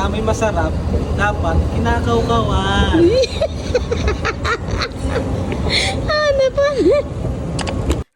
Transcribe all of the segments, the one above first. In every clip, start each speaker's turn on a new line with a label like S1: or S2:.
S1: nga may masarap, dapat kinakawkawan.
S2: Ano pa?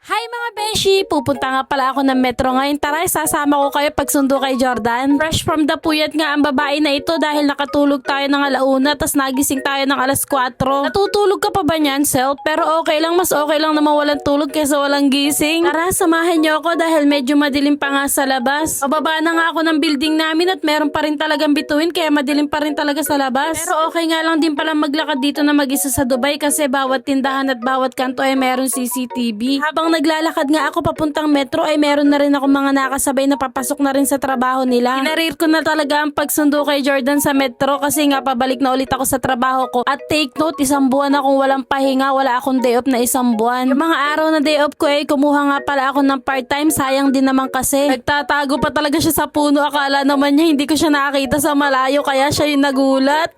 S2: Hi mga beshi! Pupunta nga pala ako ng metro ngayon. Tara, sasama ko kayo pagsundo kay Jordan. Fresh from the puyat nga ang babae na ito dahil nakatulog tayo ng alauna tas nagising tayo ng alas 4. Natutulog ka pa ba niyan, self? Pero okay lang, mas okay lang na mawalan tulog kaysa walang gising. Tara, samahan niyo ako dahil medyo madilim pa nga sa labas. Pababa na nga ako ng building namin at meron pa rin talagang bituin kaya madilim pa rin talaga sa labas. Pero okay nga lang din pala maglakad dito na mag-isa sa Dubai kasi bawat tindahan at bawat kanto ay meron CCTV. Habang naglalakad nga ako papuntang metro ay meron na rin ako mga nakasabay na papasok na rin sa trabaho nila. Inarir ko na talaga ang pagsundo kay Jordan sa metro kasi nga pabalik na ulit ako sa trabaho ko. At take note, 1 buwan akong walang pahinga, wala akong day off na 1 buwan. Yung mga araw na day off ko ay kumuha nga pala ako ng part-time, sayang din naman kasi. Nagtatago pa talaga siya sa puno, akala naman niya hindi ko siya nakakita sa malayo kaya siya yung nagulat.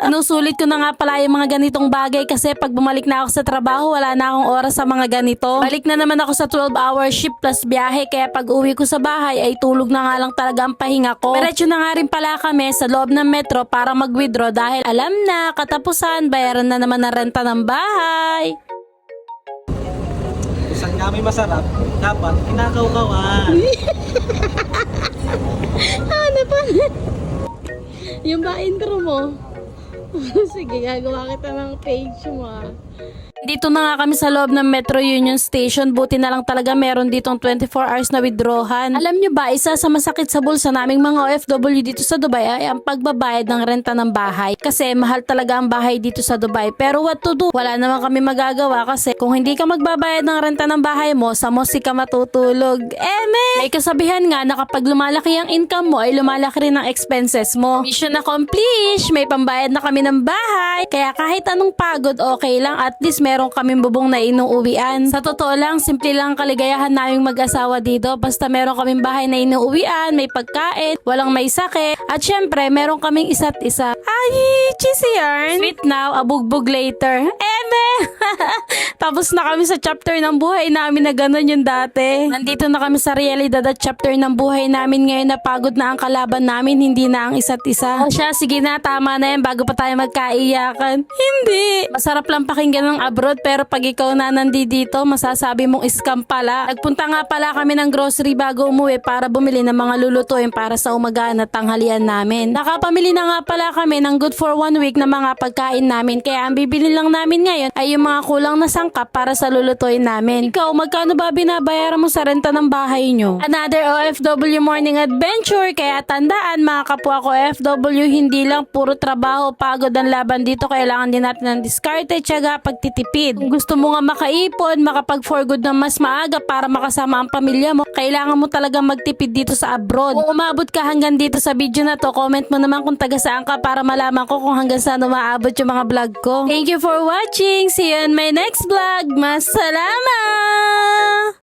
S2: Inusulit ko na nga pala yung mga ganitong bagay kasi pag bumalik na ako sa trabaho wala na akong oras sa mga ganito. Balik na naman ako sa 12-hour shift plus biyahe kaya pag uwi ko sa bahay ay tulog na nga lang talaga ang pahinga ko. Diretso na nga rin pala kami sa loob ng metro para mag-withdraw dahil alam na katapusan bayaran na naman ng renta ng bahay.
S1: Kung nga may masarap, dapat kinakawkawan.
S2: Ano pa? Yung ba intro mo? Sige, gagawa kita ng page mo ah. Dito na nga kami sa loob ng Metro Union Station. Buti na lang talaga meron ditong 24 hours na withdrawhan. Alam nyo ba, isa sa masakit sa bulsa naming mga OFW dito sa Dubai ay ang pagbabayad ng renta ng bahay. Kasi mahal talaga ang bahay dito sa Dubai. Pero what to do? Wala naman kami magagawa kasi kung hindi ka magbabayad ng renta ng bahay mo, sa mosi ka matutulog. May kasabihan nga na kapag lumalaki ang income mo ay lumalaki rin ang expenses mo. Mission accomplished! May pambayad na kami ng bahay. Kaya kahit anong pagod, okay lang. At least meron kaming bubong na inuuwian. Sa totoo lang, simple lang kaligayahan naming mag-asawa dito. Basta meron kaming bahay na inuuwian, may pagkain, walang may sakit. At syempre, meron kaming isa't isa. Ay, cheesy yarn! Sweet now, abugbog later. Tapos na kami sa chapter ng buhay namin na ganun yung dati. Nandito na kami sa realidad at chapter ng buhay namin ngayon na pagod na ang kalaban namin, hindi na ang isa't isa. O siya, sige na, tama na yan bago pa tayo magkaiyakan. Hindi! Masarap lang pakinggan ng abroad pero pag ikaw na nandito, masasabi mong scam pala. Nagpunta nga pala kami ng grocery bago umuwi para bumili ng mga lulutuin para sa umagaan at tanghalian namin. Nakapamili na nga pala kami ng good for 1 week na mga pagkain namin kaya ang bibili lang namin ngayon ay yung mga kulang na sangkap para sa lulutuin namin. Ikaw, magkano ba binabayaran mo sa renta ng bahay nyo? Another OFW morning adventure kaya tandaan mga kapwa ko OFW, hindi lang puro trabaho, pagod ang laban dito, kailangan din natin ng diskarte, tiyaga, pagtitipid. Kung gusto mo nga makaipon, makapag for good na mas maaga para makasama ang pamilya mo, kailangan mo talaga magtipid dito sa abroad. Kung umabot ka hanggang dito sa video na to, comment mo naman kung taga saan ka para malaman ko kung hanggang saan umaabot yung mga vlog ko. Thank you for watching! See you in my next vlog! Masalama!